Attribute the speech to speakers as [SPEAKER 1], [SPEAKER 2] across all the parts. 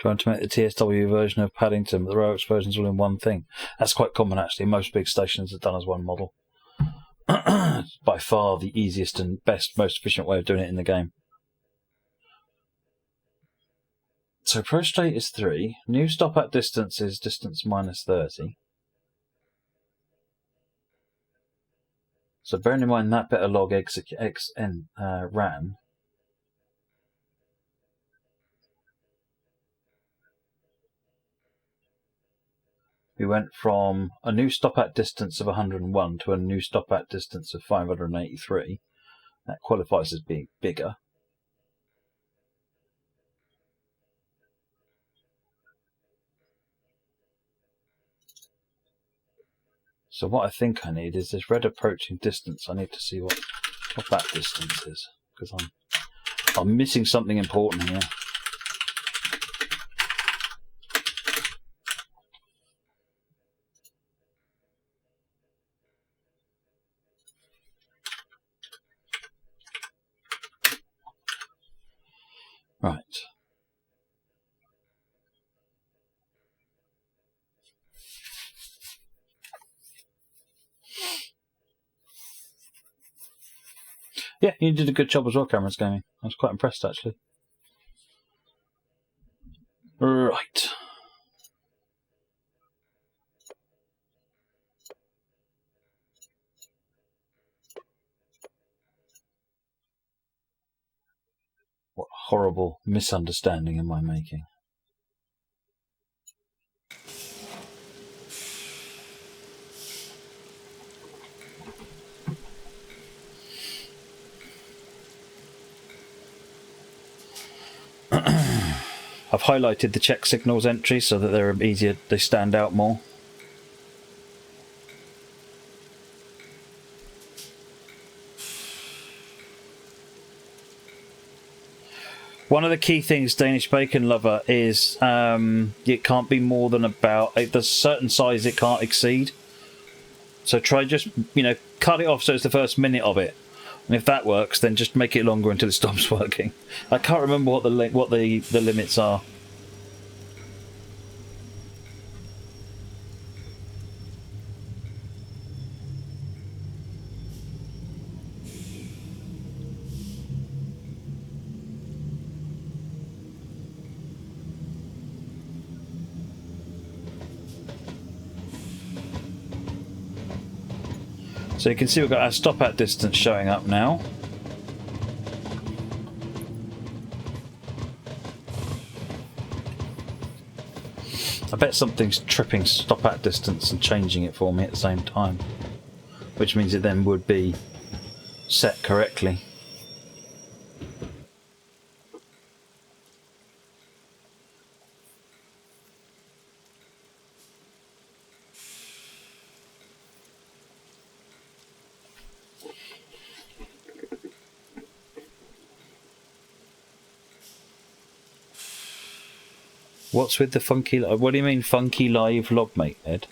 [SPEAKER 1] Trying to make the TSW version of Paddington, but the row explosions all in one thing. That's quite common, actually. Most big stations are done as one model. By far the easiest and best, most efficient way of doing it in the game. So Pro Straight is 3. New stop at distance is distance minus 30. So bearing in mind that bit of log ran. We went from a new stop at distance of 101 to a new stop at distance of 583. That qualifies as being bigger. So what I think I need is this red approaching distance. I need to see what that distance is, because I'm missing something important here. Right. Yeah, you did a good job as well, Cameron's Gaming. I was quite impressed, actually. Right. What horrible misunderstanding am I making? I've highlighted the check signals entries so that they're easier, they stand out more. One of the key things, Danish Bacon Lover, is it can't be more than about, there's a certain size it can't exceed. So try just, cut it off so it's the first minute of it. And if that works, then just make it longer until it stops working. I can't remember what the limits are. So you can see we've got our stop at distance showing up now. I bet something's tripping stop at distance and changing it for me at the same time, which means it then would be set correctly. What's with the funky... What do you mean funky live logmate, Ed?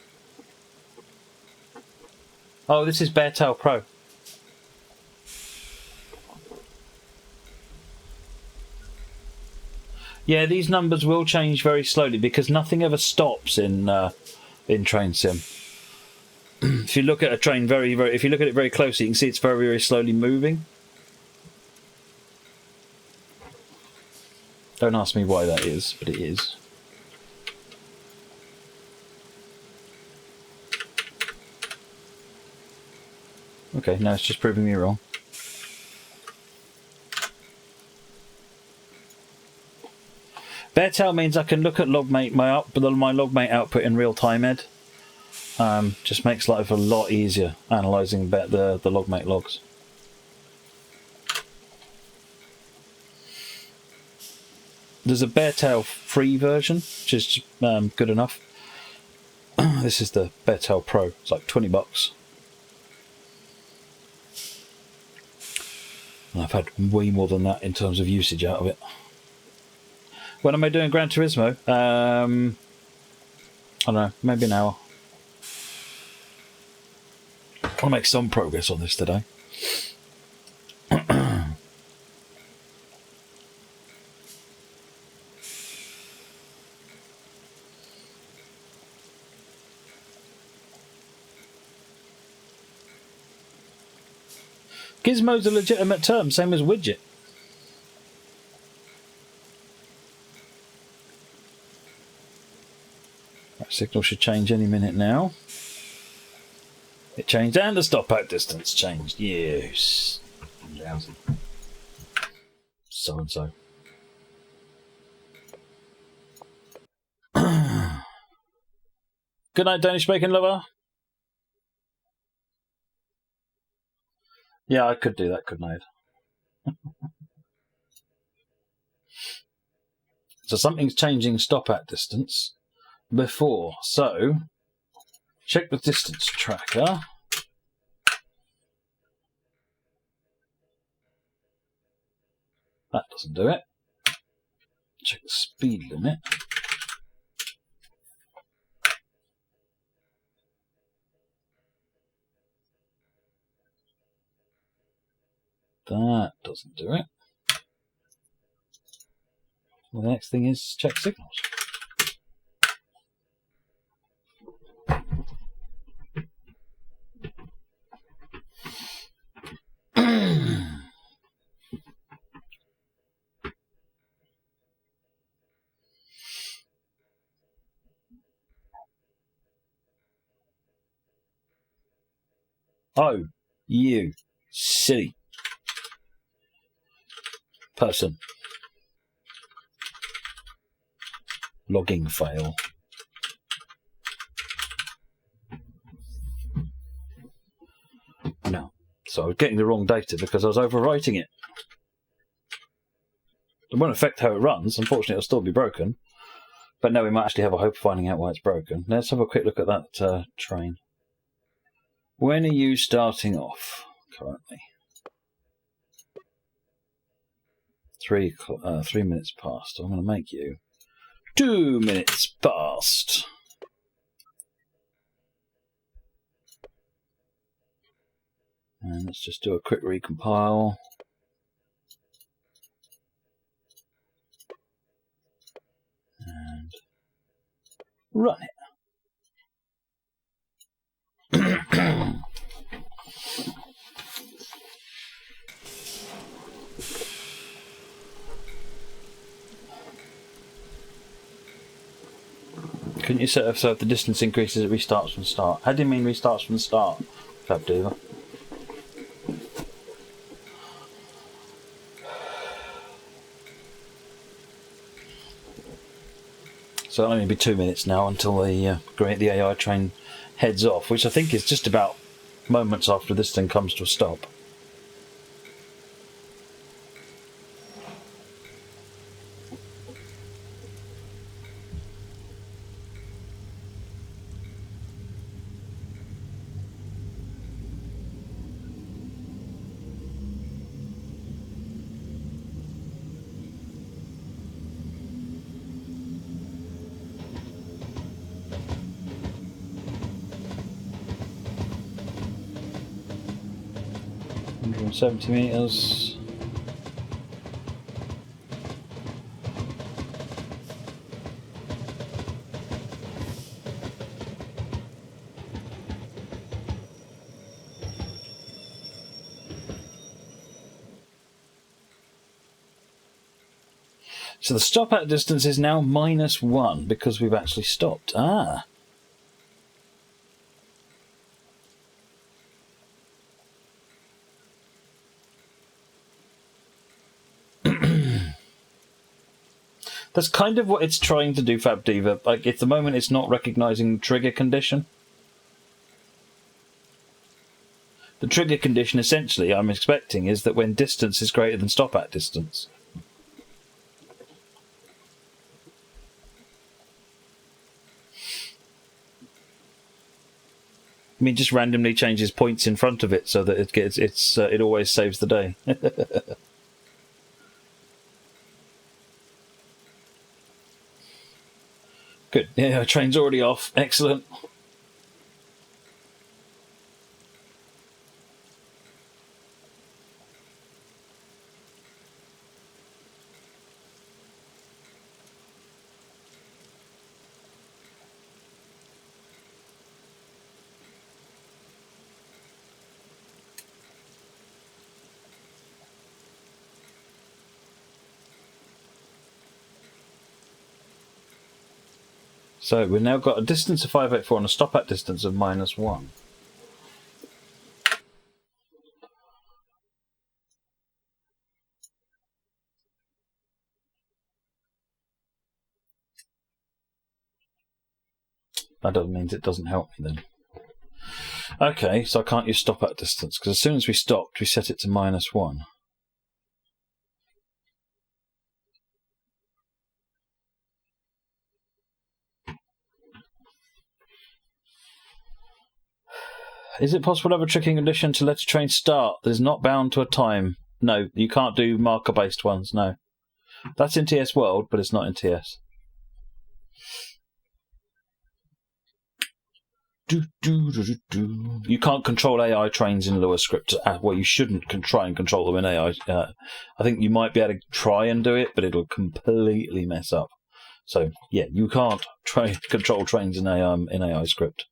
[SPEAKER 1] Oh, this is Beartail Pro. Yeah, these numbers will change very slowly because nothing ever stops in Train Sim. If you look at a train if you look at it very closely, you can see it's very, very slowly moving. Don't ask me why that is, but it is. Okay, now it's just proving me wrong. Beartail means I can look at logmate my logmate output in real time, Ed. Just makes life a lot easier analysing the logmate logs. There's a Beartail free version, which is good enough. This is the Beartail Pro. It's like $20. And I've had way more than that in terms of usage out of it. When am I doing Gran Turismo? I don't know, maybe an hour. I want to make some progress on this today. Gizmo's a legitimate term, same as widget. That signal should change any minute now. It changed, and the stop out distance changed. Yes. So and so. Good night, Danish bacon lover. Yeah, I could do that, couldn't I? So something's changing stop at distance before. So check the distance tracker. That doesn't do it. Check the speed limit. That doesn't do it. Well, the next thing is check signals. Oh, you silly person. Logging fail. No. So I was getting the wrong data because I was overwriting it. It won't affect how it runs. Unfortunately, it'll still be broken. But now we might actually have a hope of finding out why it's broken. Let's have a quick look at that train. When are you starting off currently? 3 minutes past. I'm going to make you 2 minutes past. And let's just do a quick recompile. And run it. Couldn't you set up so if the distance increases it restarts from the start? How do you mean restarts from the start, FabDiva? So it'll only be 2 minutes now until the AI train heads off, which I think is just about moments after this thing comes to a stop. $170 meters. So the stop out distance is now -1 because we've actually stopped. Ah. That's kind of what it's trying to do, FabDiva. Like, at the moment, it's not recognizing trigger condition. The trigger condition, essentially, I'm expecting, is that when distance is greater than stop at distance. I mean, just randomly changes points in front of it so that it always saves the day. Good. Yeah, train's already off. Excellent. So we've now got a distance of 584 and a stop at distance of -1. That doesn't mean it doesn't help me then. Okay, so I can't use stop at distance because as soon as we stopped, we set it to -1. Is it possible to have a tricking condition to let a train start that is not bound to a time? No, you can't do marker-based ones, no. That's in TS World, but it's not in TS. You can't control AI trains in Lua script. Well, you shouldn't try and control them in AI. I think you might be able to try and do it, but it'll completely mess up. So, yeah, you can't control trains in AI script.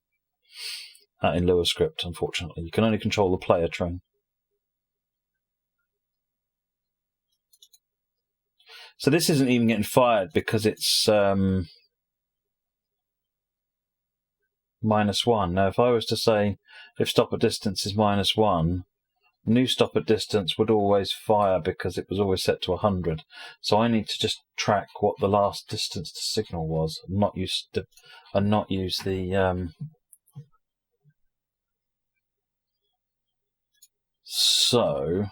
[SPEAKER 1] In Lua script, unfortunately. You can only control the player train. So this isn't even getting fired because it's -1. Now, if I was to say if stop at distance is -1, new stop at distance would always fire because it was always set to 100. So I need to just track what the last distance to signal was, and not use the. So,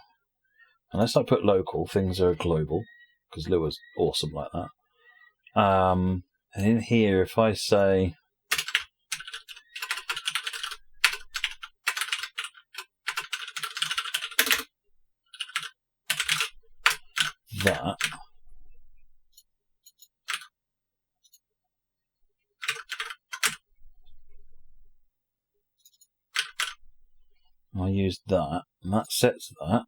[SPEAKER 1] unless I put local, things are global because Lua's awesome like that. And in here, if I say that, I use that, and that sets that.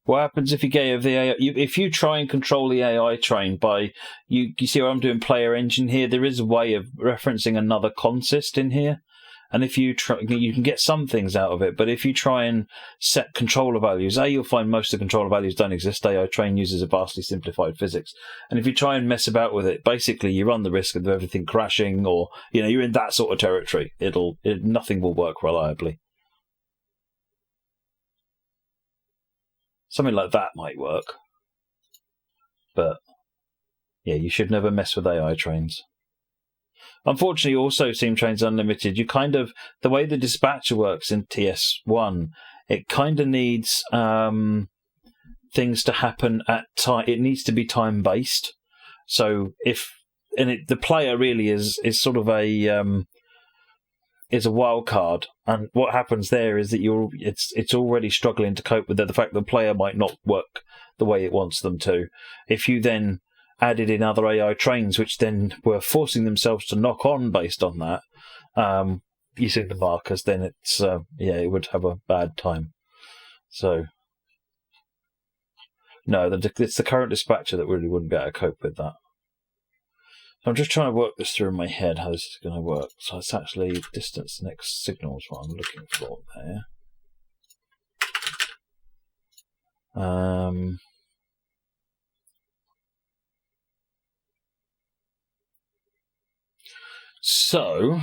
[SPEAKER 1] What happens if you gave the AI? If you try and control the AI train by you see what I'm doing? Player engine here. There is a way of referencing another consist in here, and if you try, you can get some things out of it. But if you try and set controller values, you'll find most of the controller values don't exist. AI train uses a vastly simplified physics, and if you try and mess about with it, basically you run the risk of everything crashing, or you're in that sort of territory. Nothing will work reliably. Something like that might work. But, yeah, you should never mess with AI trains. Unfortunately, also Steam Trains Unlimited, the way the dispatcher works in TS1, it kind of needs things to happen at time. It needs to be time-based. So the player really is sort of is a wild card, and what happens there is that it's already struggling to cope with the fact that the player might not work the way it wants them to. If you then added in other AI trains, which then were forcing themselves to knock on based on that, using the markers, then it's it would have a bad time. So no, it's the current dispatcher that really wouldn't be able to cope with that. I'm just trying to work this through in my head, how this is going to work. So it's actually distance next signal is what I'm looking for there. So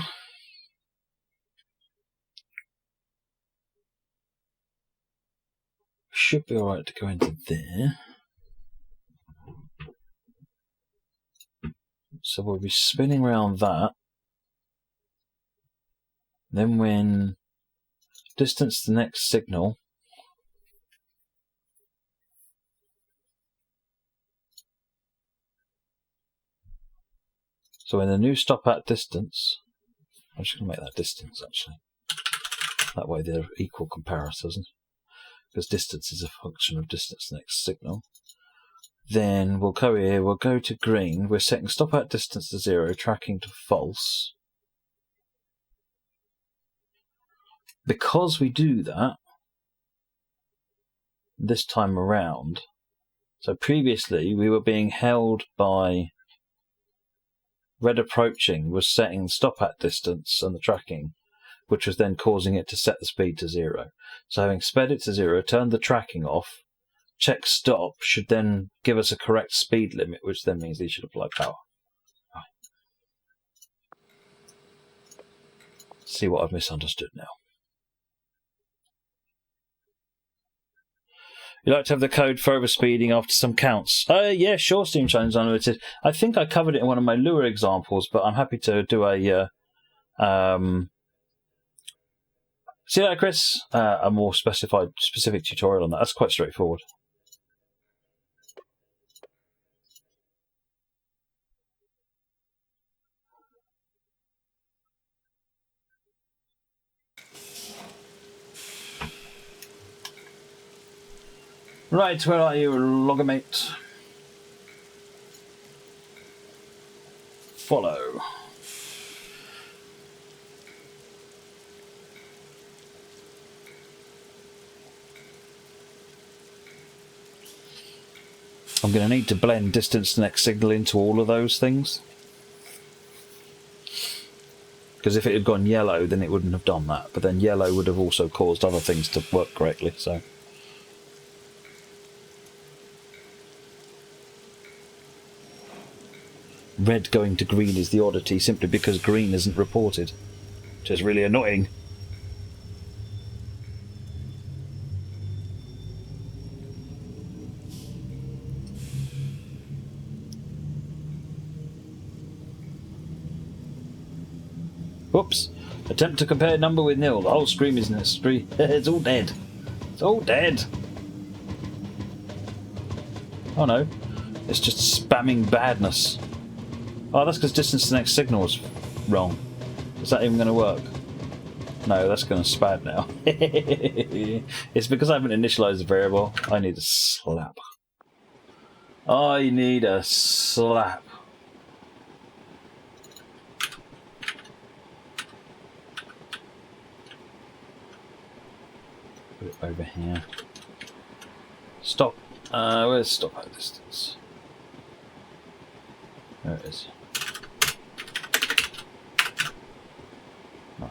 [SPEAKER 1] should be alright to go into there. So we'll be spinning around that. Then when distance to the next signal, so when the new stop at distance, I'm just going to make that distance actually. That way they're equal comparisons, because distance is a function of distance to the next signal. Then we'll go here, we'll go to green, we're setting stop at distance to 0, tracking to false. Because we do that this time around, So previously we were being held by red approaching was setting the stop at distance and the tracking, which was then causing it to set the speed to 0. So having sped it to 0, turned the tracking off, check stop should then give us a correct speed limit, which then means these should apply power. Right. See what I've misunderstood now. You like to have the code for overspeeding after some counts? Yeah, sure, Steam Challenge Unlimited. I think I covered it in one of my Lua examples, but I'm happy to do a... see that, Chris? A more specific tutorial on that. That's quite straightforward. Right, where are you, Logomate? Follow. I'm going to need to blend distance to next signal into all of those things. Because if it had gone yellow, then it wouldn't have done that. But then yellow would have also caused other things to work correctly, so... Red going to green is the oddity, simply because green isn't reported, which is really annoying. Whoops. Attempt to compare number with nil. The whole screen is necessary. It's all dead. It's all dead. Oh no. It's just spamming badness. Oh, that's because distance to next signal was wrong. Is that even going to work? No, that's going to spad now. It's because I haven't initialized the variable. I need a slap. I need a slap. Put it over here. Stop. Where's stop at distance? There it is. Right.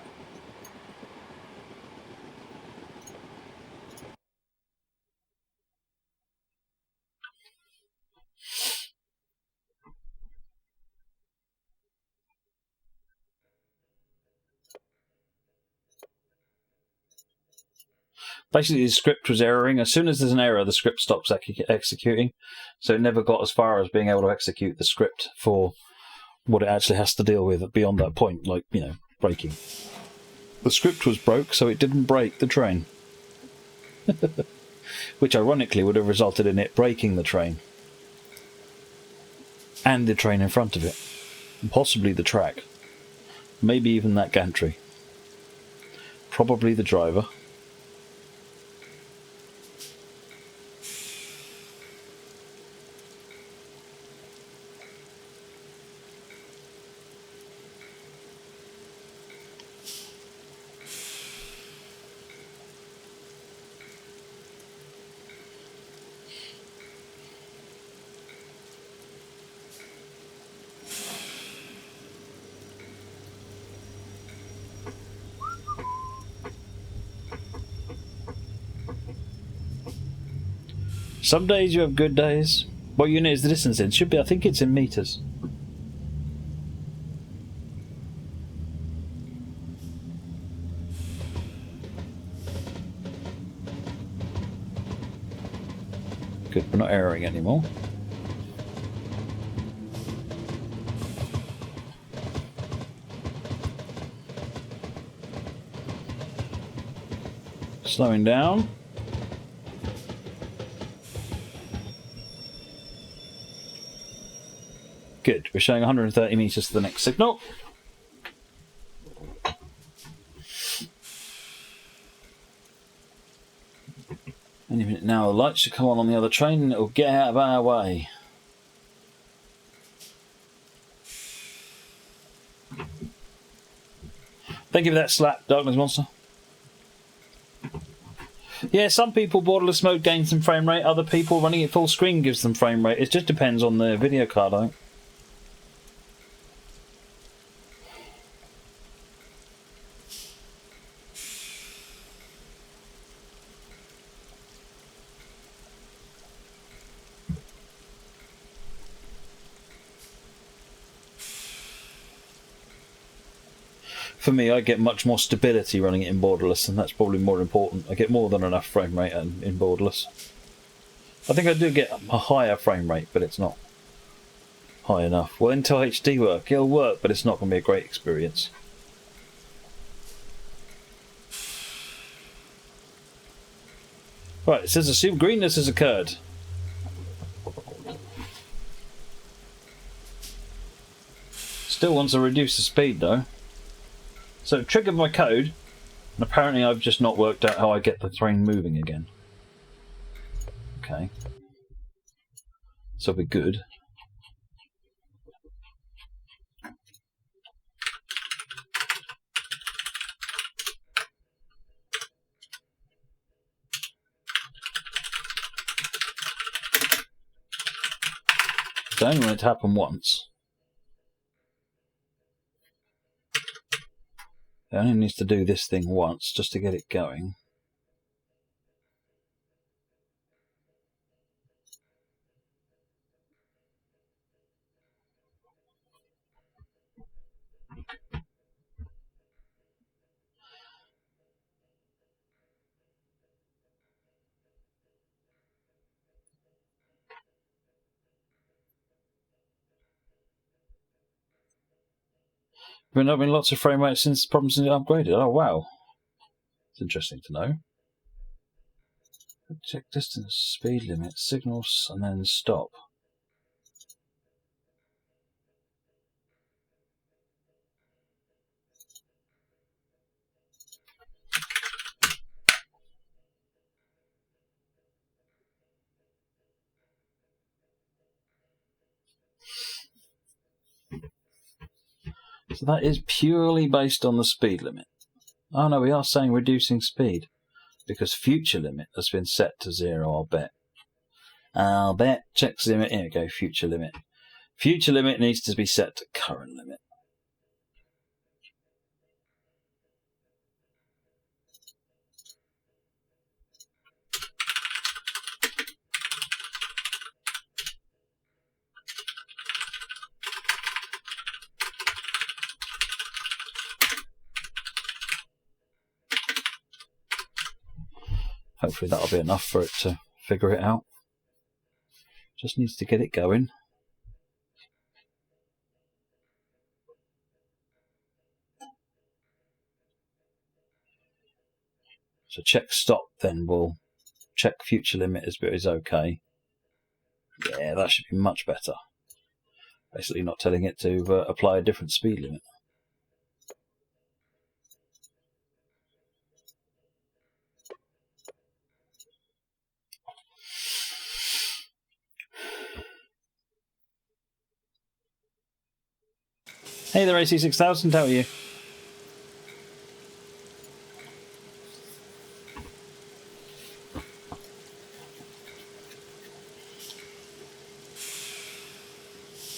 [SPEAKER 1] Basically, the script was erroring. As soon as there's an error, the script stops executing. So it never got as far as being able to execute the script for what it actually has to deal with beyond that point, like, you know, braking. The script was broke, so it didn't brake the train. Which ironically would have resulted in it braking the train. And the train in front of it. And possibly the track. Maybe even that gantry. Probably the driver. Some days you have good days. What unit is the distance in? Should be, I think it's in meters. Good, we're not erroring anymore. Slowing down. Good, we're showing 130 meters to the next signal. Any minute now, the lights should come on the other train and it'll get out of our way. Thank you for that slap, Darkness Monster. Yeah, some people borderless mode gains them frame rate. Other people running it full screen gives them frame rate. It just depends on the video card, I think. For me, I get much more stability running it in borderless, and that's probably more important. I get more than enough frame rate in borderless. I think I do get a higher frame rate, but it's not high enough. Will Intel HD work? It'll work, but it's not going to be a great experience. Right, it says assume greenness has occurred. Still wants to reduce the speed though. So it triggered my code, and apparently I've just not worked out how I get the train moving again. Okay. So we're good. I only want it to happen once. It only needs to do this thing once just to get it going. Been having lots of frame rates since problems since it upgraded. Oh wow. It's interesting to know. Check distance, speed limit, signals, and then stop. So that is purely based on the speed limit. Oh no, we are saying reducing speed because future limit has been set to 0, I'll bet. I'll bet. Checks limit. Here we go, future limit. Future limit needs to be set to current limit. Hopefully that'll be enough for it to figure it out. Just needs to get it going. So check stop, then we'll check future limit is okay. Yeah, that should be much better. Basically not telling it to apply a different speed limit. Hey there, AC6000, how are you?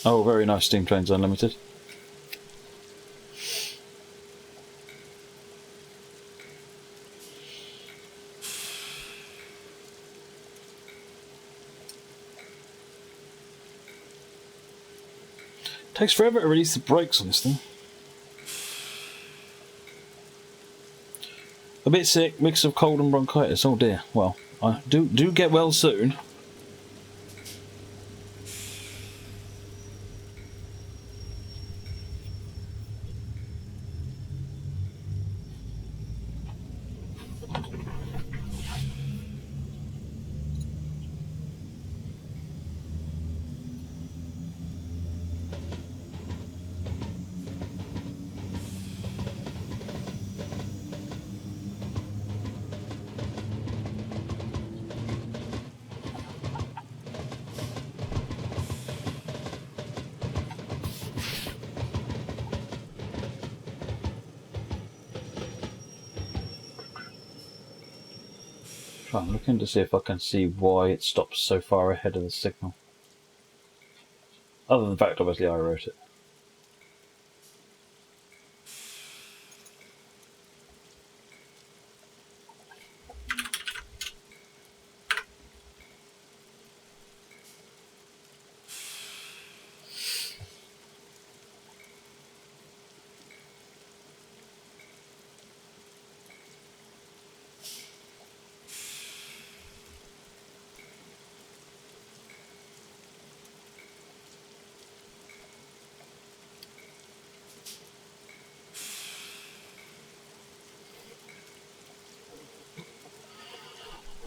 [SPEAKER 1] Oh, very nice, Steam Trains Unlimited. Takes forever to release the brakes on this thing. A bit sick, mix of cold and bronchitis. Oh dear. Well, I do get well soon. I'm looking to see if I can see why it stops so far ahead of the signal. Other than the fact, obviously, I wrote it.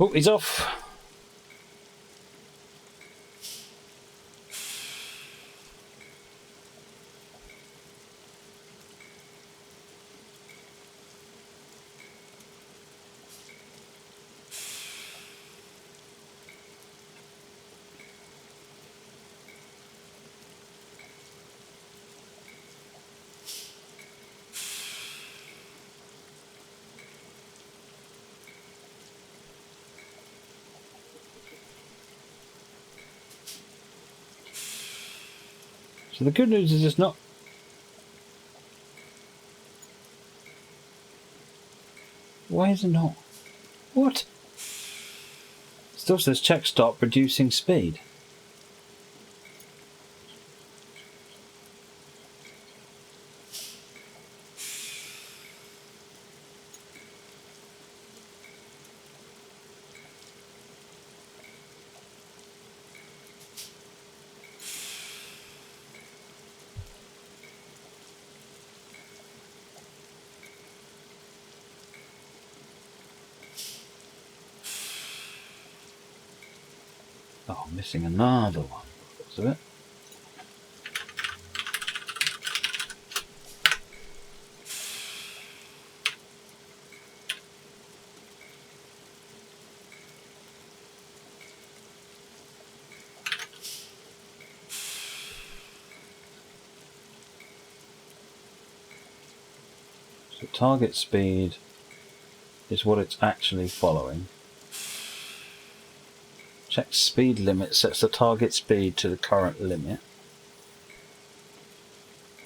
[SPEAKER 1] Oh, he's off. So the good news is it's not. Why is it not? What? Still says check stop reducing speed. Oh, I'm missing another one. Looks of it. So target speed is what it's actually following. Check speed limit sets the target speed to the current limit.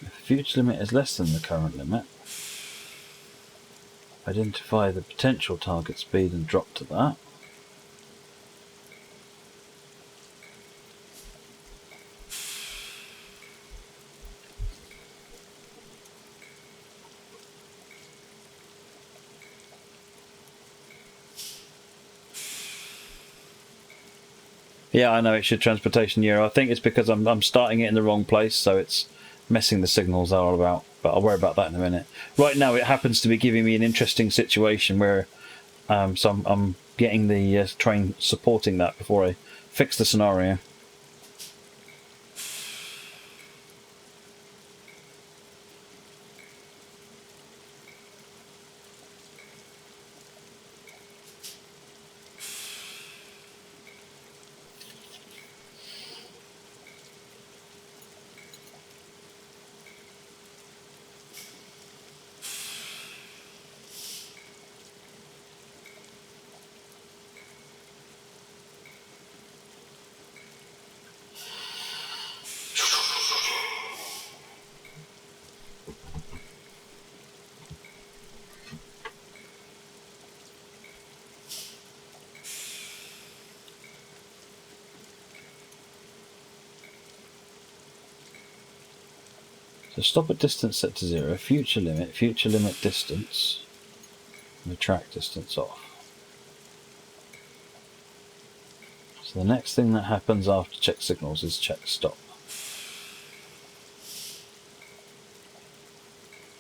[SPEAKER 1] If the future limit is less than the current limit, identify the potential target speed and drop to that. Yeah, I know it should transportation euro. I think it's because I'm starting it in the wrong place, so it's messing the signals all about. But I'll worry about that in a minute. Right now, it happens to be giving me an interesting situation where, so I'm getting the train supporting that before I fix the scenario. So stop at distance set to 0, future limit distance, and the track distance off. So the next thing that happens after check signals is check stop.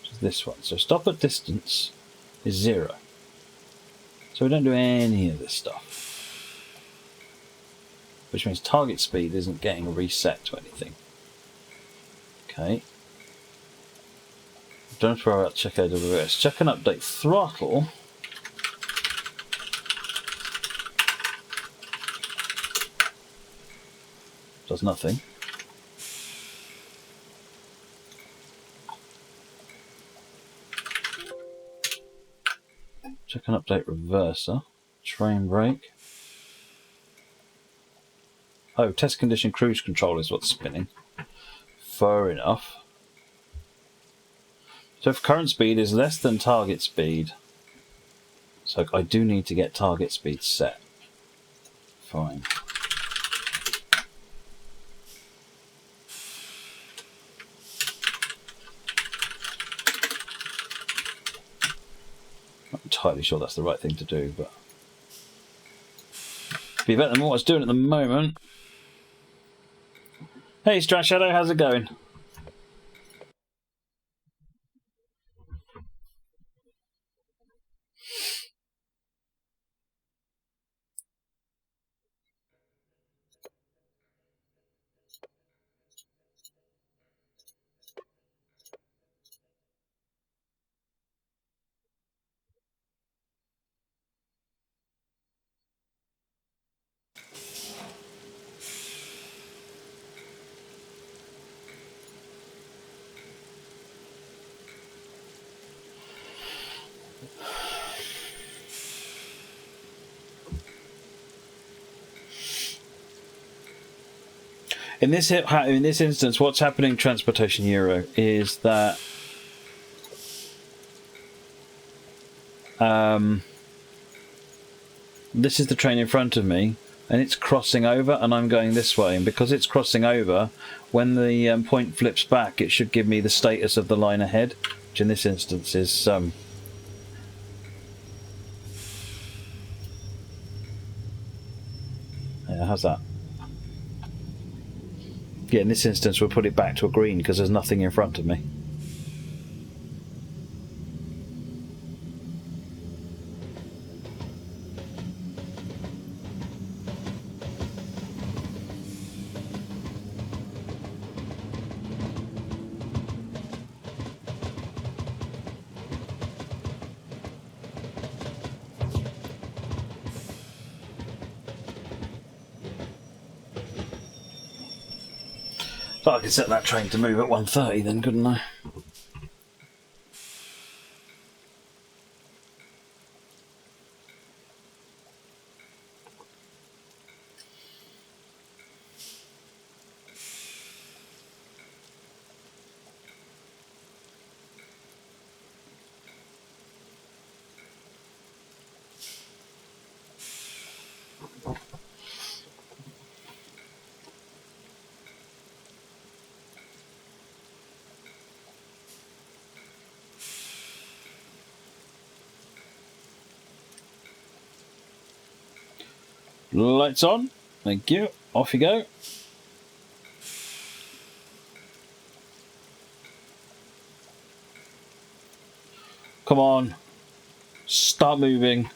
[SPEAKER 1] Which is this one. So stop at distance is 0. So we don't do any of this stuff. Which means target speed isn't getting reset to anything. Okay. Don't worry about check AWS. Check and update throttle. Does nothing. Check and update reverser. Train brake. Oh, test condition cruise control is what's spinning. Fair enough. So if current speed is less than target speed, so I do need to get target speed set. Fine. Not entirely sure that's the right thing to do, but be better than what I was doing at the moment. Hey, Strat Shadow, how's it going? In this instance, what's happening, Transportation Euro, is that this is the train in front of me, and it's crossing over, and I'm going this way. And because it's crossing over, when the point flips back, it should give me the status of the line ahead, which in this instance is yeah, how's that? Yeah, in this instance, we'll put it back to a green because there's nothing in front of me. So I could set that train to move at 1:30 then, couldn't I? Lights on. Thank you. Off you go. Come on. Start moving.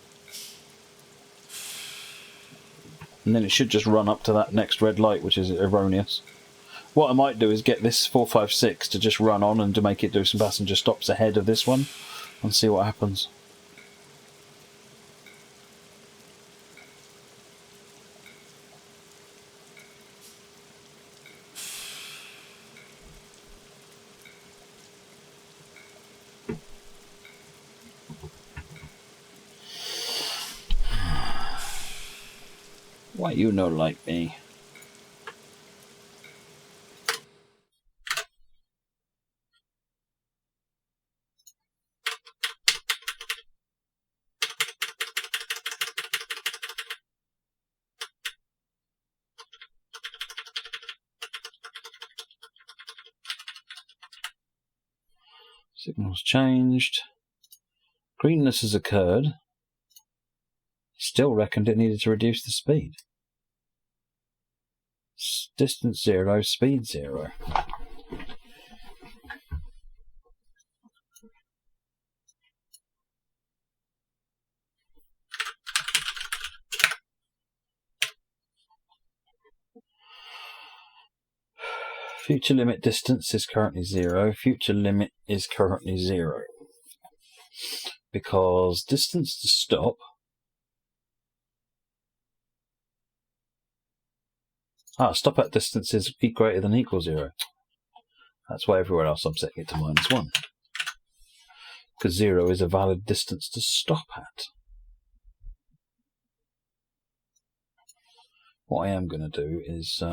[SPEAKER 1] And then it should just run up to that next red light, which is erroneous. What I might do is get this 456 to just run on and to make it do some passenger stops ahead of this one and see what happens. Why you no like me? Signals changed. Greenness has occurred. Still reckoned it needed to reduce the speed. Distance 0, speed 0. Future limit distance is currently 0. Future limit is currently 0. Because distance to stop stop at distance is greater than equal 0. That's why everywhere else I'm setting it to -1. Because 0 is a valid distance to stop at. What I am going to do is...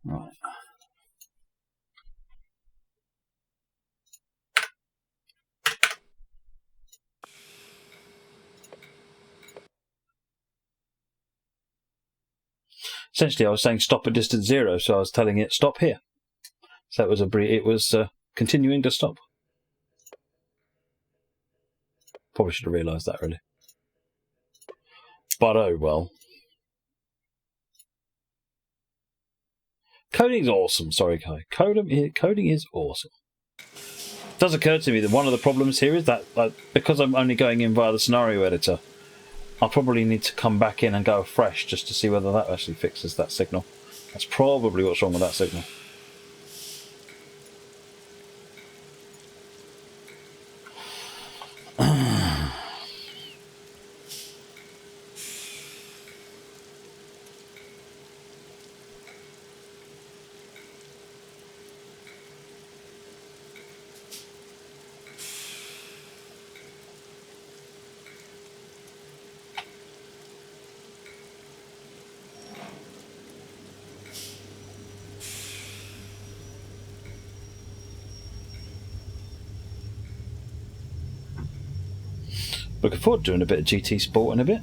[SPEAKER 1] right. Essentially, I was saying stop at distance 0, so I was telling it stop here. So it was continuing to stop. Probably should have realised that, really. But oh well. Coding's awesome. Sorry, Kai. Coding is awesome. It does occur to me that one of the problems here is that because I'm only going in via the scenario editor, I'll probably need to come back in and go afresh just to see whether that actually fixes that signal. That's probably what's wrong with that signal. Looking forward to doing a bit of GT Sport in a bit.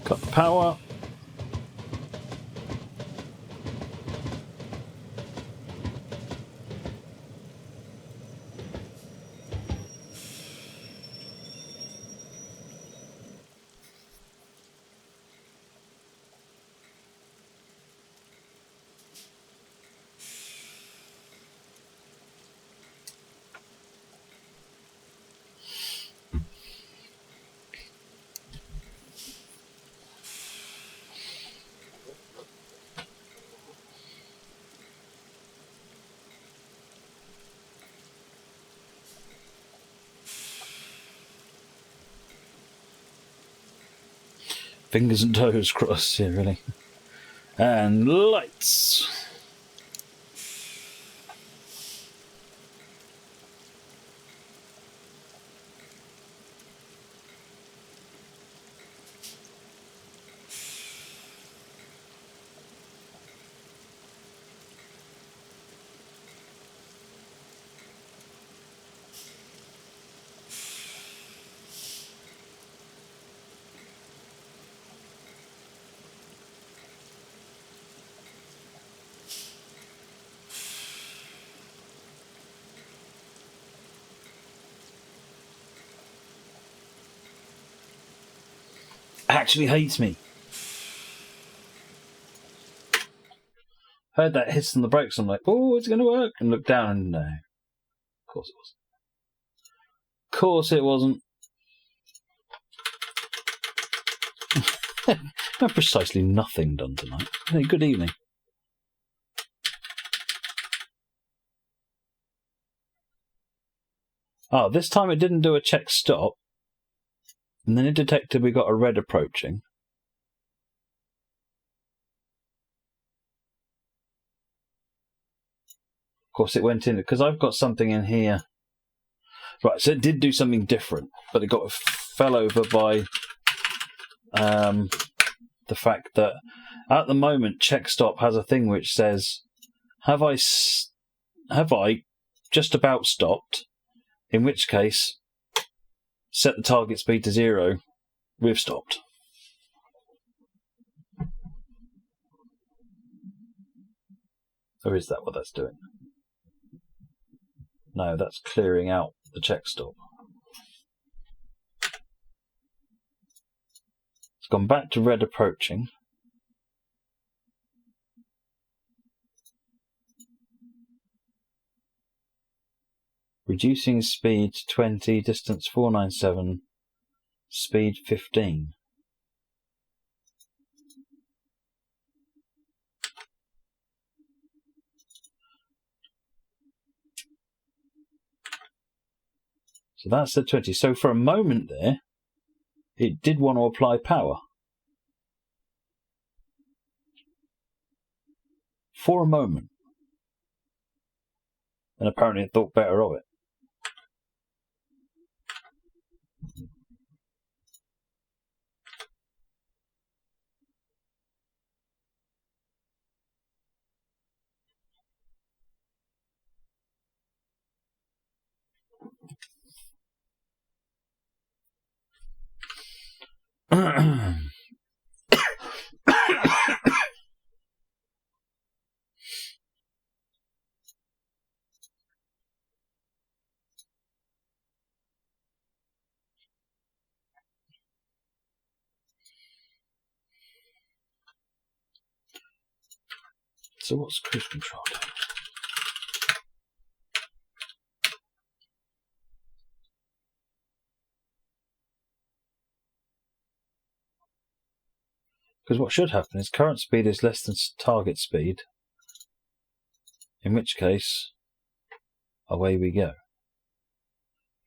[SPEAKER 1] Cut the power. Fingers and toes crossed, yeah, really. And lights. Actually hates me. Heard that hiss on the brakes. I'm like, oh, it's going to work. And looked down and no. Of course it wasn't. Of course it wasn't. Had precisely nothing done tonight. Hey, good evening. Oh, this time it didn't do a check stop. And then it detected we got a red approaching. Of course, it went in because I've got something in here. Right, so it did do something different, but it fell over by the fact that at the moment check stop has a thing which says, have I just about stopped? In which case, set the target speed to 0. We've stopped. Or is that what that's doing? No, that's clearing out the check stop. It's gone back to red approaching. Reducing speed 20, distance 497, speed 15. So that's the 20. So for a moment there, it did want to apply power. For a moment. And apparently it thought better of it. So what's cruise control? Because what should happen is current speed is less than target speed, in which case, away we go.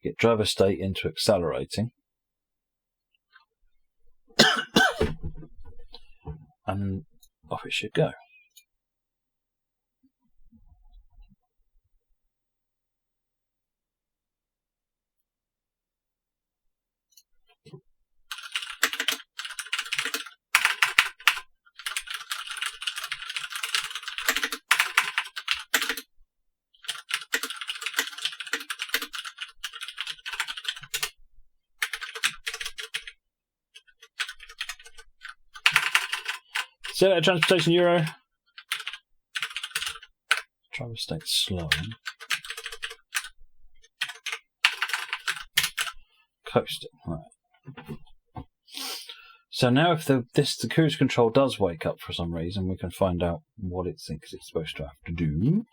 [SPEAKER 1] Get driver state into accelerating, and off it should go. Say that, transportation euro. Driver state slowing. Coasting, right. So now if the cruise control does wake up for some reason, we can find out what it thinks it's supposed to have to do.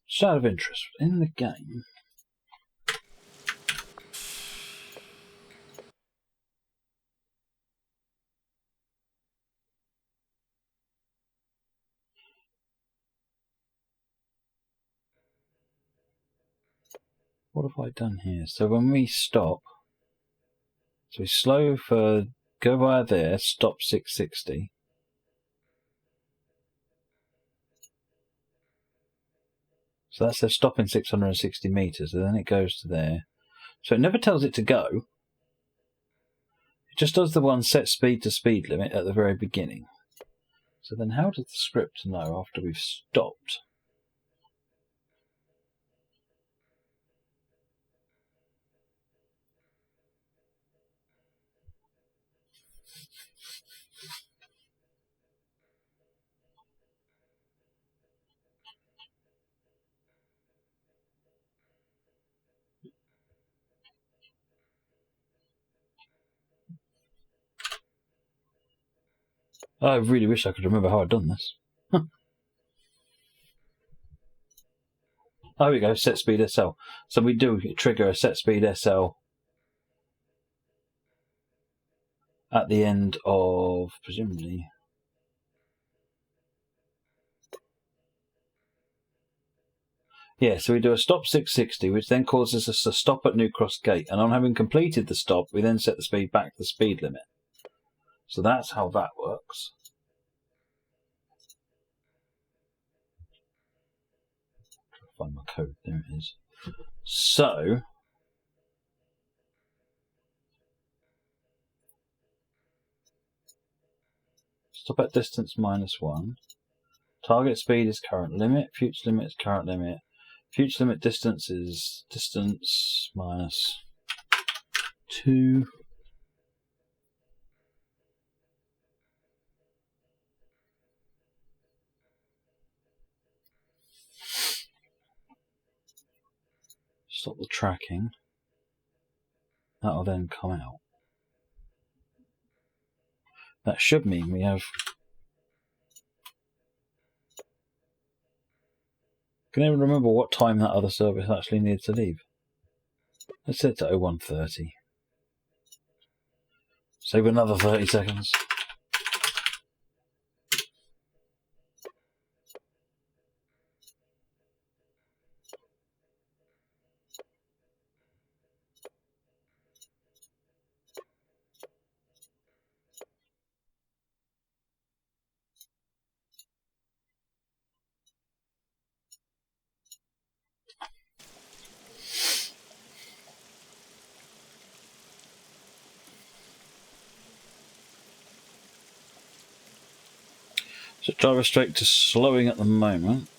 [SPEAKER 1] Just out of interest, in the game, what have I done here? So when we stop, so we slow for, go via there, stop 660. So that's a stop in 660 meters, and then it goes to there. So it never tells it to go. It just does the one set speed to speed limit at the very beginning. So then how does the script know after we've stopped? I really wish I could remember how I'd done this. Oh, here we go, set speed SL. So we do trigger a set speed SL at the end of, presumably, yeah, so we do a stop 660, which then causes us to stop at New Cross Gate. And on having completed the stop, we then set the speed back to the speed limit. So that's how that works. Find my code, there it is. So, stop at distance -1. Target speed is current limit. Future limit is current limit. Future limit distance is distance -2. Stop the tracking. That'll then come out. That should mean we have Can anyone remember what time that other service actually needed to leave? Let's set it to 0130. Save another 30 seconds. So driver straight to slowing at the moment.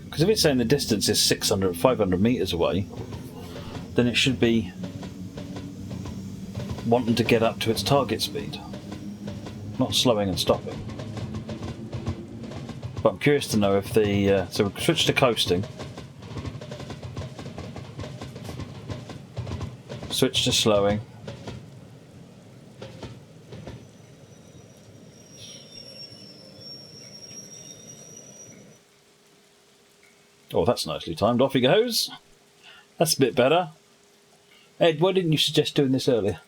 [SPEAKER 1] Because if it's saying the distance is 600, 500 meters away, then it should be wanting to get up to its target speed, not slowing and stopping. But I'm curious to know if the so we'll switch to coasting, switch to slowing. Oh, that's nicely timed. Off he goes. That's a bit better. Ed, why didn't you suggest doing this earlier?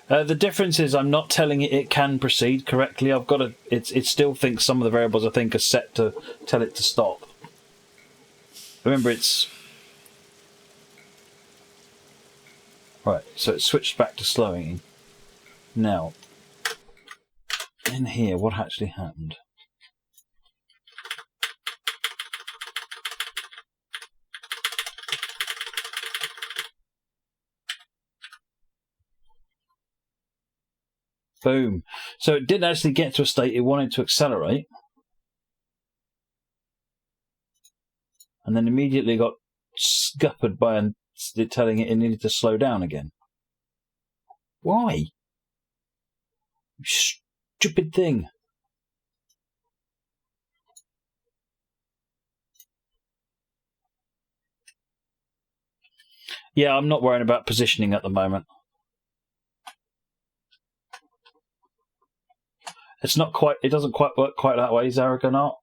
[SPEAKER 1] The difference is I'm not telling it can proceed correctly. I've got to. It still thinks some of the variables I think are set to tell it to stop. Remember, it's right. So it switched back to slowing. Now, in here, what actually happened? Boom. So it did actually get to a state it wanted to accelerate, and then immediately got scuppered by it telling it needed to slow down again. Why? Stupid thing. Yeah, I'm not worrying about positioning at the moment. It's not quite. It doesn't quite work quite that way, Zaragonaut.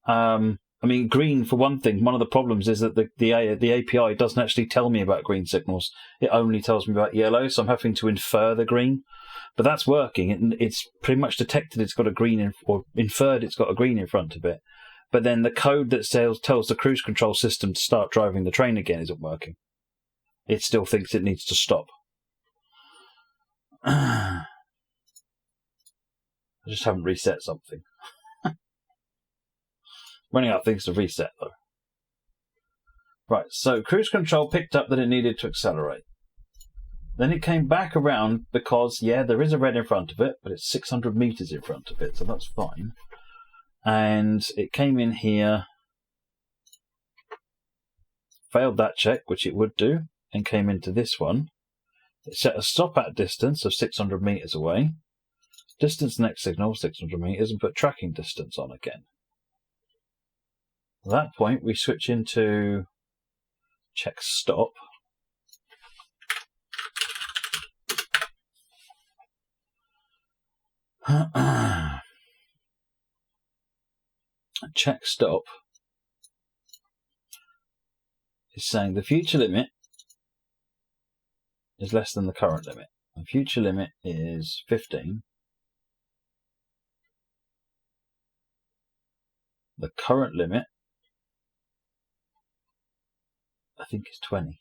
[SPEAKER 1] I mean, green for one thing. One of the problems is that the API doesn't actually tell me about green signals. It only tells me about yellow, so I'm having to infer the green. But that's working. It's pretty much detected it's got a green or inferred it's got a green in front of it. But then the code that tells the cruise control system to start driving the train again isn't working. It still thinks it needs to stop. I just haven't reset something. Running out of things to reset, though. Right, so cruise control picked up that it needed to accelerate. Then it came back around because, yeah, there is a red in front of it, but it's 600 meters in front of it, so that's fine. And it came in here, failed that check, which it would do, and came into this one. It set a stop at distance of 600 meters away. Distance next signal, 600 meters, and put tracking distance on again. At that point, we switch into check stop. Check stop is saying the future limit is less than the current limit. The future limit is 15. The current limit, I think, is 20.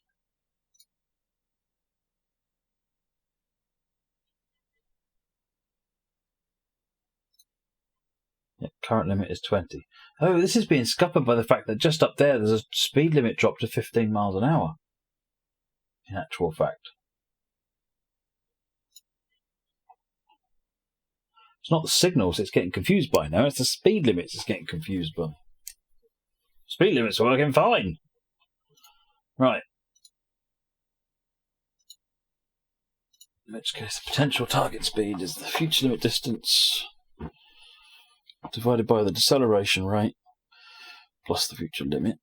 [SPEAKER 1] Yeah, current limit is 20. Oh, this is being scuppered by the fact that just up there's a speed limit drop to 15 miles an hour. In actual fact. It's not the signals it's getting confused by now, it's the speed limits it's getting confused by. Speed limits are working fine. Right. In which case, the potential target speed is the future limit distance divided by the deceleration rate plus the future limit.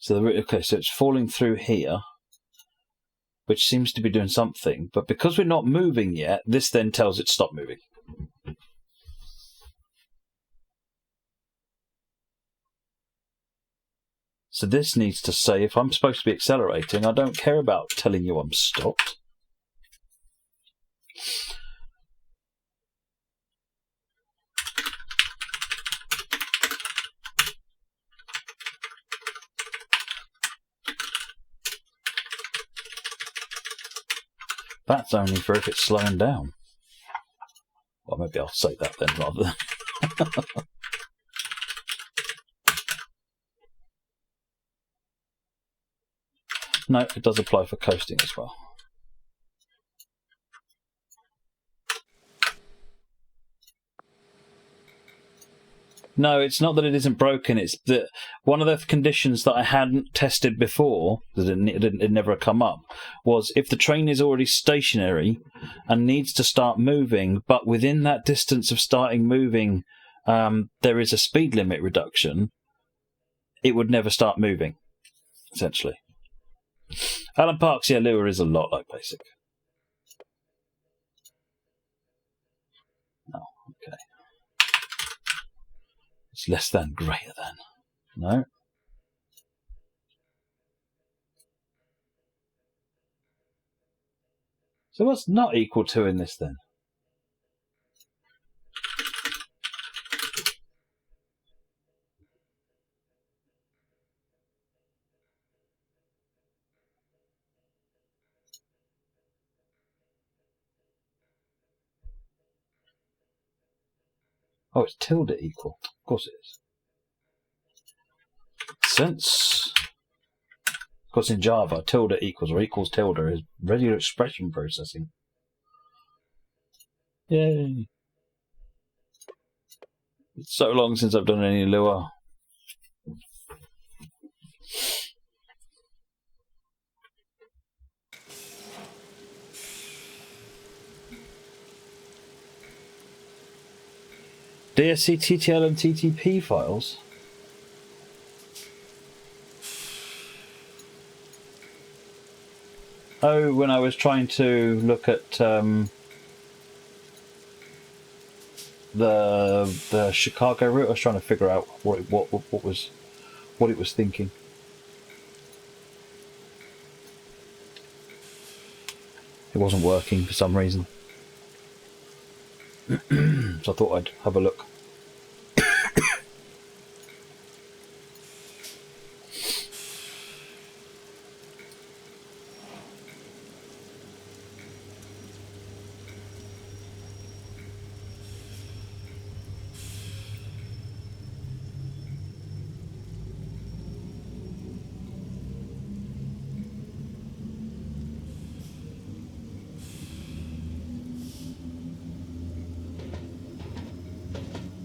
[SPEAKER 1] So it's falling through here, which seems to be doing something, but because we're not moving yet, this then tells it to stop moving. So this needs to say, if I'm supposed to be accelerating, I don't care about telling you I'm stopped. That's only for if it's slowing down. Well, maybe I'll say that then rather than... No, it does apply for coasting as well. No, it's not that it isn't broken. It's that one of the conditions that I hadn't tested before, that it never come up, was if the train is already stationary and needs to start moving, but within that distance of starting moving, there is a speed limit reduction, it would never start moving, essentially. Alan Park's Lure is a lot like Basic. Oh, okay. It's less than greater than. No. So what's not equal to in this then? Oh, it's tilde equal. Of course it is. Since, of course, in Java, tilde equals or equals tilde is regular expression processing. Yay! It's so long since I've done any Lua. DSC, TTL, and TTP files. Oh, when I was trying to look at the Chicago route, I was trying to figure out what it was thinking. It wasn't working for some reason, so I thought I'd have a look.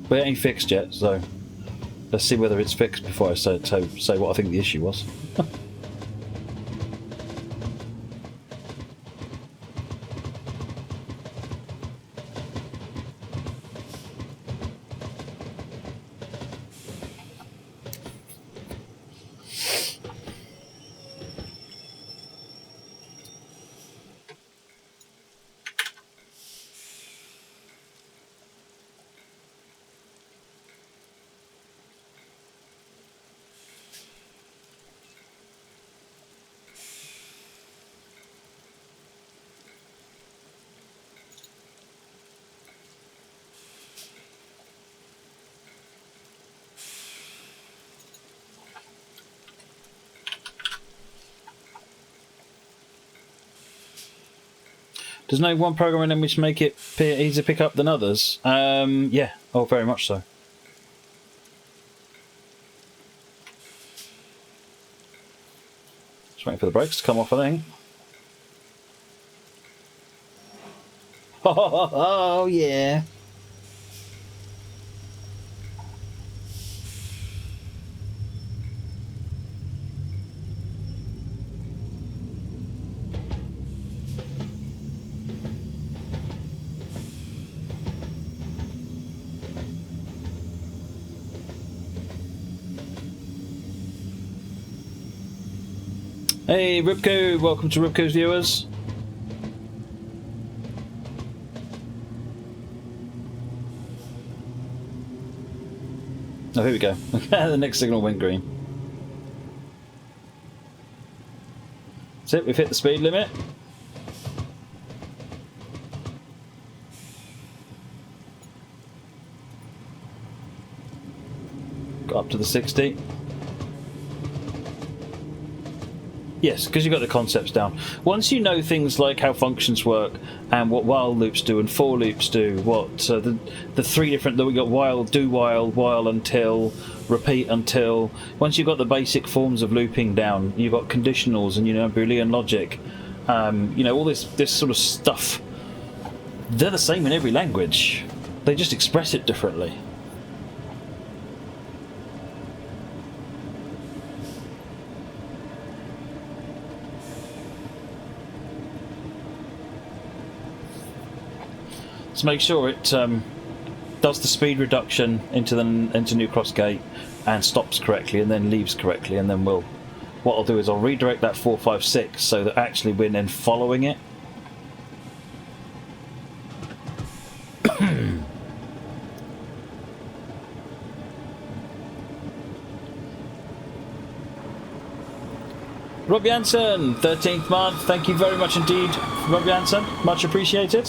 [SPEAKER 1] But it ain't fixed yet, so let's see whether it's fixed before I say what I think the issue was. Does no one programming language make it easier to pick up than others? Yeah, oh, very much so. Just waiting for the brakes to come off, I think. Oh, yeah. Hey, Ribco, welcome to Ribco's viewers. Oh, here we go. The next signal went green. That's it, we've hit the speed limit. Got up to the 60. Yes, because you've got the concepts down. Once you know things like how functions work and what while loops do and for loops do, what the three different that we got while, do while until, repeat until. Once you've got the basic forms of looping down, you've got conditionals and Boolean logic. All this sort of stuff. They're the same in every language. They just express it differently. So make sure it does the speed reduction into New Cross Gate and stops correctly and then leaves correctly, and then what I'll do is I'll redirect that 456 so that actually we're then following it. Rob Jansen, 13th month. Thank you very much indeed, Rob Jansen. Much appreciated.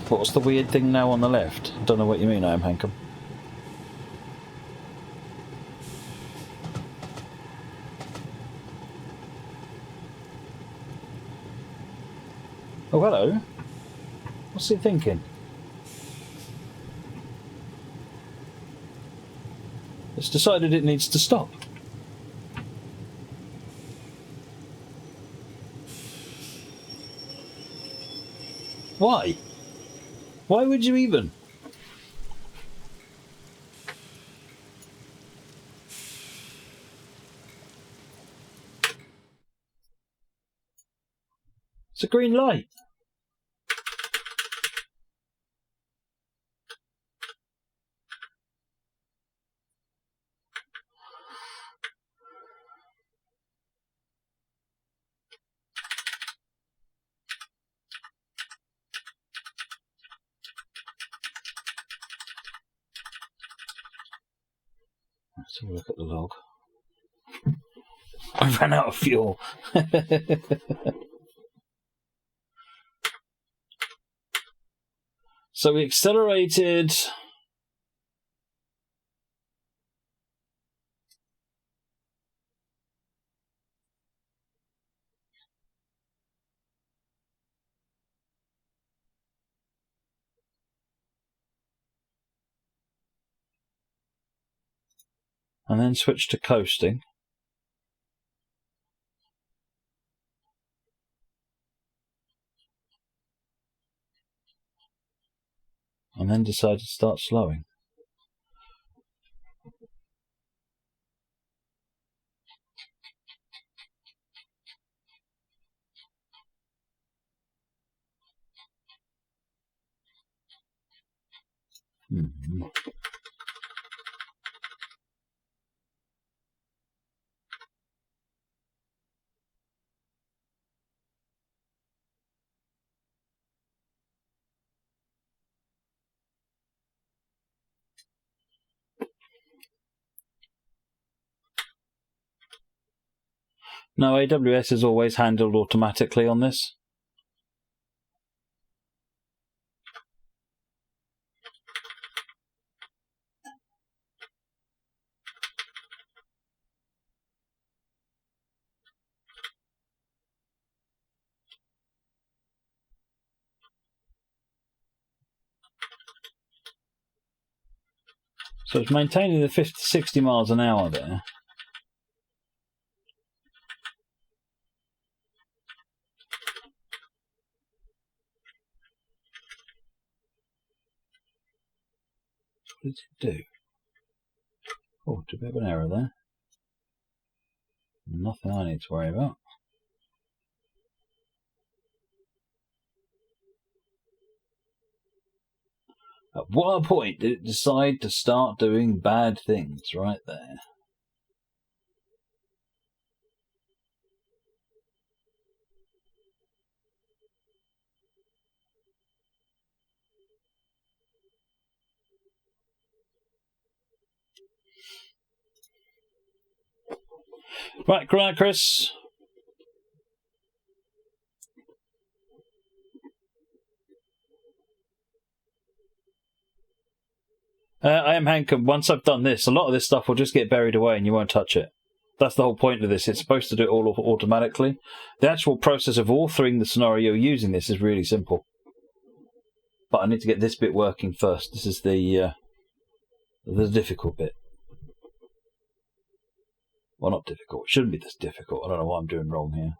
[SPEAKER 1] What's the weird thing now on the left? I don't know what you mean, I am Hankum. Oh, hello. What's it thinking? It's decided it needs to stop. Why? Why would you even? It's a green light. Let's have a look at the log. I ran out of fuel. So we accelerated. And then switched to coasting. And then decided to start slowing. Mm-hmm. No, AWS is always handled automatically on this. So it's maintaining the 50 to 60 miles an hour there. What did it do? Oh, it's a bit of an error there. Nothing I need to worry about. At what point did it decide to start doing bad things? Right there. Right, Chris. I am Hank, and once I've done this, a lot of this stuff will just get buried away and you won't touch it. That's the whole point of this. It's supposed to do it all automatically. The actual process of authoring the scenario using this is really simple. But I need to get this bit working first. This is the difficult bit. Well, not difficult. It shouldn't be this difficult. I don't know what I'm doing wrong here.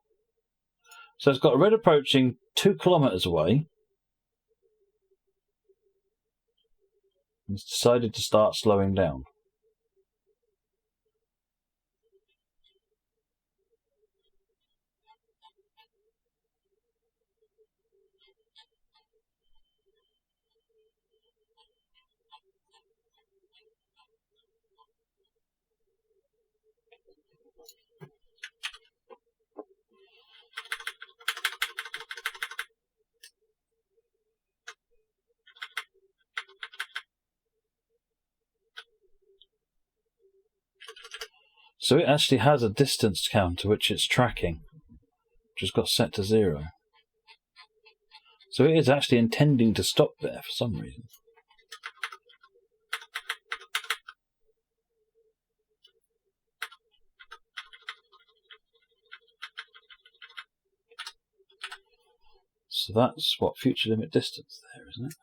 [SPEAKER 1] So it's got a red approaching 2 kilometers away. It's decided to start slowing down. So it actually has a distance counter which it's tracking, which has got set to 0. So it is actually intending to stop there for some reason. So that's what future limit distance there, isn't it?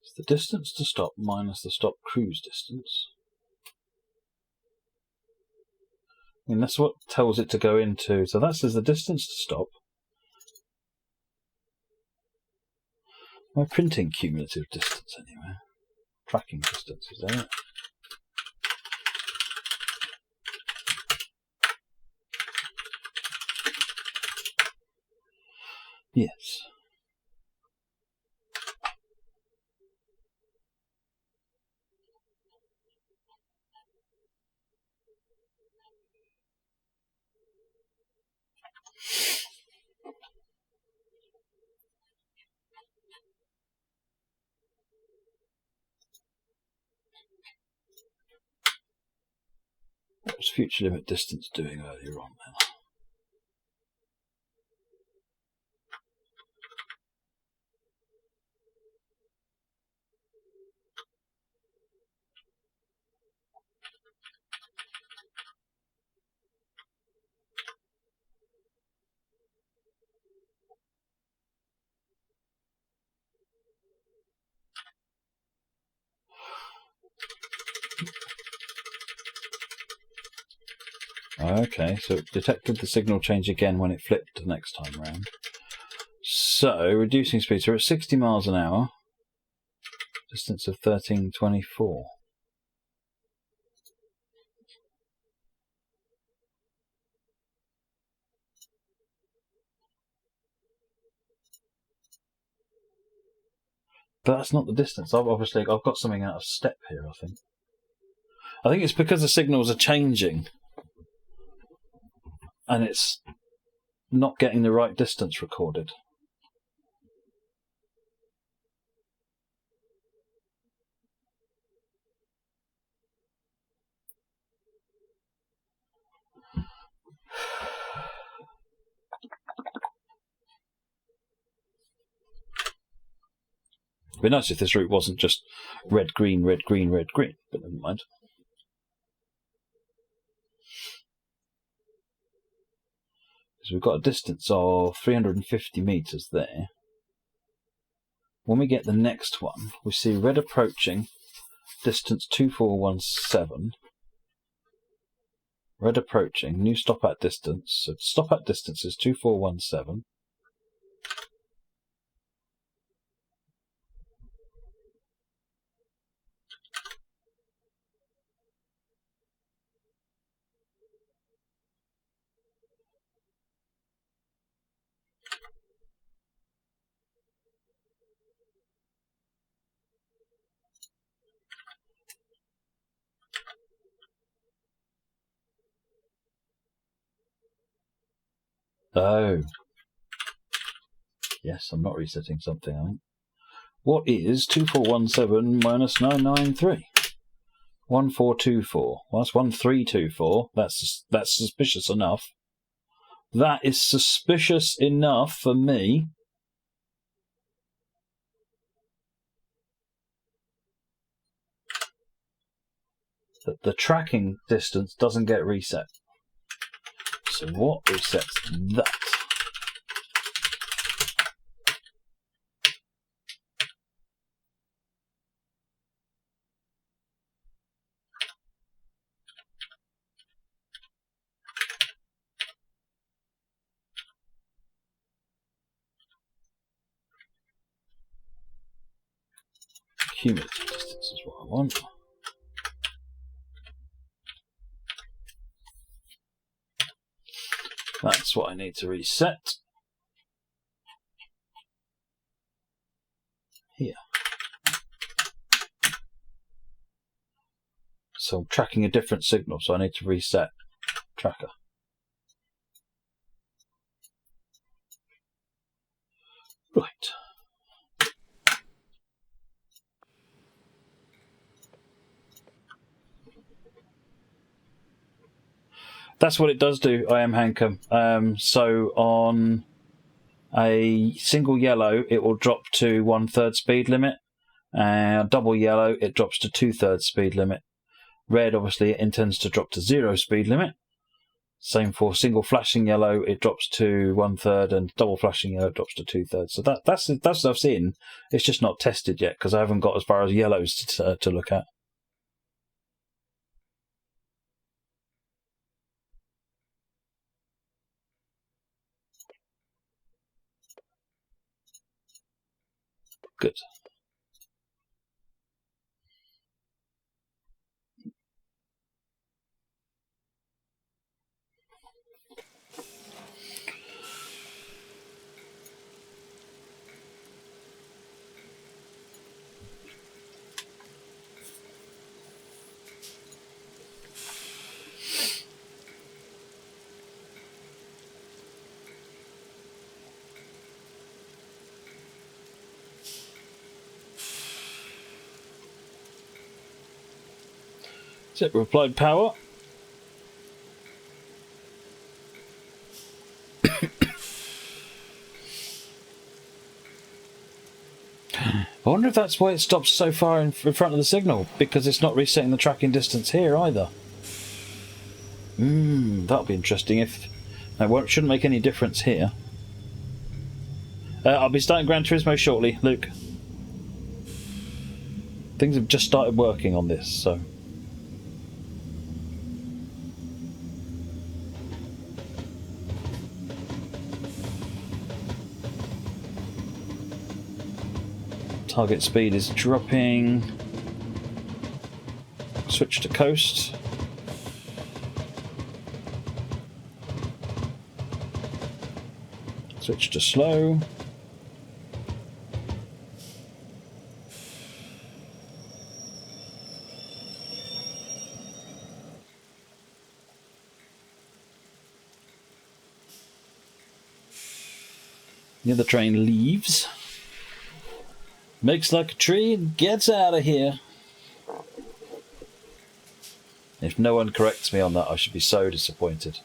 [SPEAKER 1] It's the distance to stop minus the stop cruise distance. And that's what tells it to go into. So that says the distance to stop. We're printing cumulative distance anyway. Tracking distance, is that it? Yes. What was future limit distance doing earlier on then? Okay, so it detected the signal change again when it flipped the next time round. So, reducing speed. So we're at 60 miles an hour. Distance of 1324. But that's not the distance. I've got something out of step here, I think. I think it's because the signals are changing. And it's not getting the right distance recorded. It'd be nice if this route wasn't just red, green, red, green, red, green, but never mind. Because we've got a distance of 350 meters there. When we get the next one, we see red approaching, distance 2417. Red approaching, new stop at distance. So stop at distance is 2417. Oh. Yes, I'm not resetting something, I think. What is 2417 minus 993? 1424. Well, that's 1324. That's suspicious enough. That is suspicious enough for me. That the tracking distance doesn't get reset. So what resets that? Cumulative distance is what I want. That's what I need to reset. Here. So I'm tracking a different signal, so I need to reset tracker. Right. That's what it does do, I am Hankum. So on a single yellow, it will drop to 1/3 speed limit. And double yellow, it drops to 2/3 speed limit. Red, obviously, it intends to drop to 0 speed limit. Same for single flashing yellow, it drops to 1/3, and double flashing yellow drops to 2/3. So that's what I've seen. It's just not tested yet because I haven't got as far as yellows to look at. Good. Set applied power. I wonder if that's why it stops so far in front of the signal, because it's not resetting the tracking distance here either. That'll be interesting. If it shouldn't make any difference here. I'll be starting Gran Turismo shortly, Luke. Things have just started working on this, so. Target speed is dropping. Switch to coast. Switch to slow. The other train leaves. Makes like a tree and gets out of here. If no one corrects me on that, I should be so disappointed.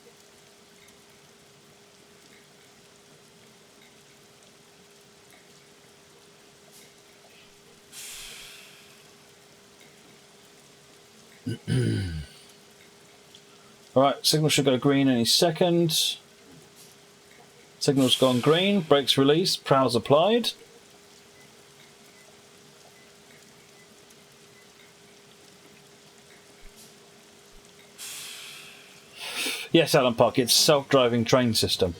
[SPEAKER 1] Alright, signal should go green any second. Signal's gone green, brakes released, prowls applied. Yes, Alan Park, it's self-driving train system.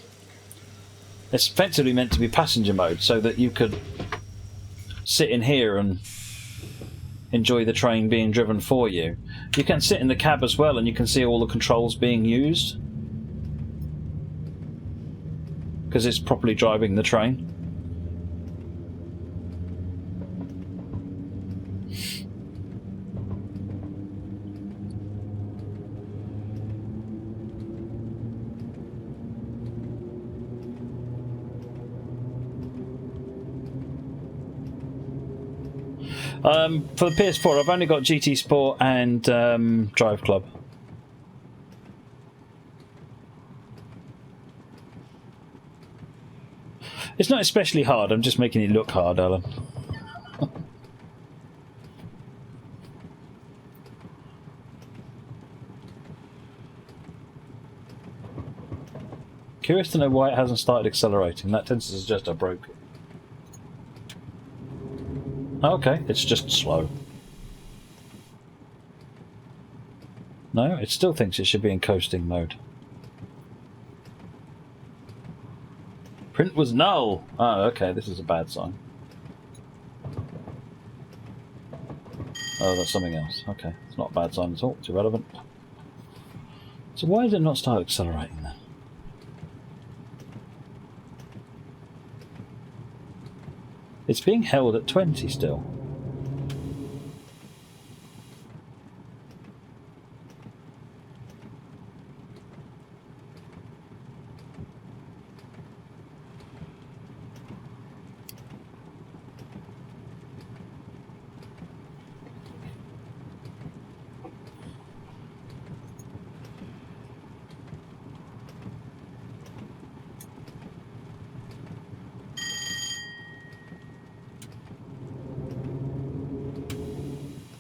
[SPEAKER 1] It's effectively meant to be passenger mode so that you could sit in here and enjoy the train being driven for you. You can sit in the cab as well and you can see all the controls being used because it's properly driving the train. For the PS4, I've only got GT Sport and Drive Club. It's not especially hard, I'm just making it look hard, Alan. Curious to know why it hasn't started accelerating. That tends to suggest I broke it. Okay, it's just slow. No, it still thinks it should be in coasting mode. Print was null! Oh, okay, this is a bad sign. Oh, that's something else. Okay, it's not a bad sign at all. It's irrelevant. So why did it not start accelerating then? It's being held at 20 still.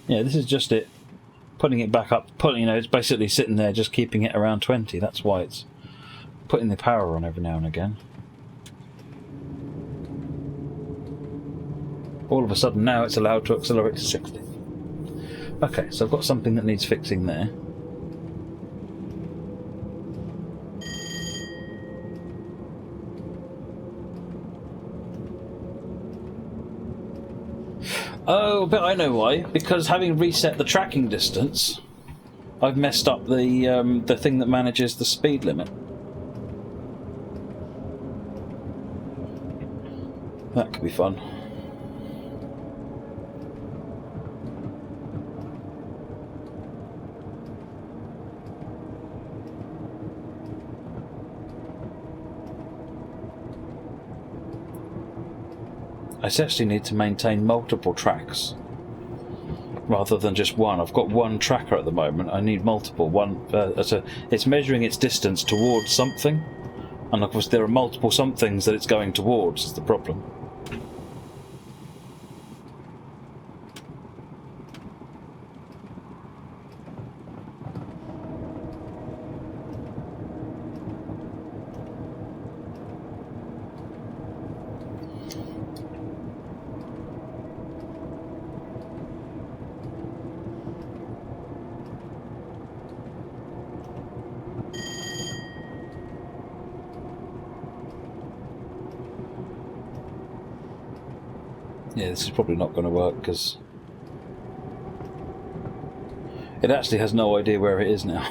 [SPEAKER 1] Yeah, this is just it putting it back up, it's basically sitting there just keeping it around 20. That's why it's putting the power on every now and again. All of a sudden now it's allowed to accelerate to 60. Okay, so I've got something that needs fixing there. Oh, but I know why. Because having reset the tracking distance, I've messed up the thing that manages the speed limit. That could be fun. I actually need to maintain multiple tracks rather than just one. I've got one tracker at the moment. I need multiple. It's measuring its distance towards something, and of course there are multiple somethings that it's going towards. Is the problem. Yeah, this is probably not going to work because it actually has no idea where it is now.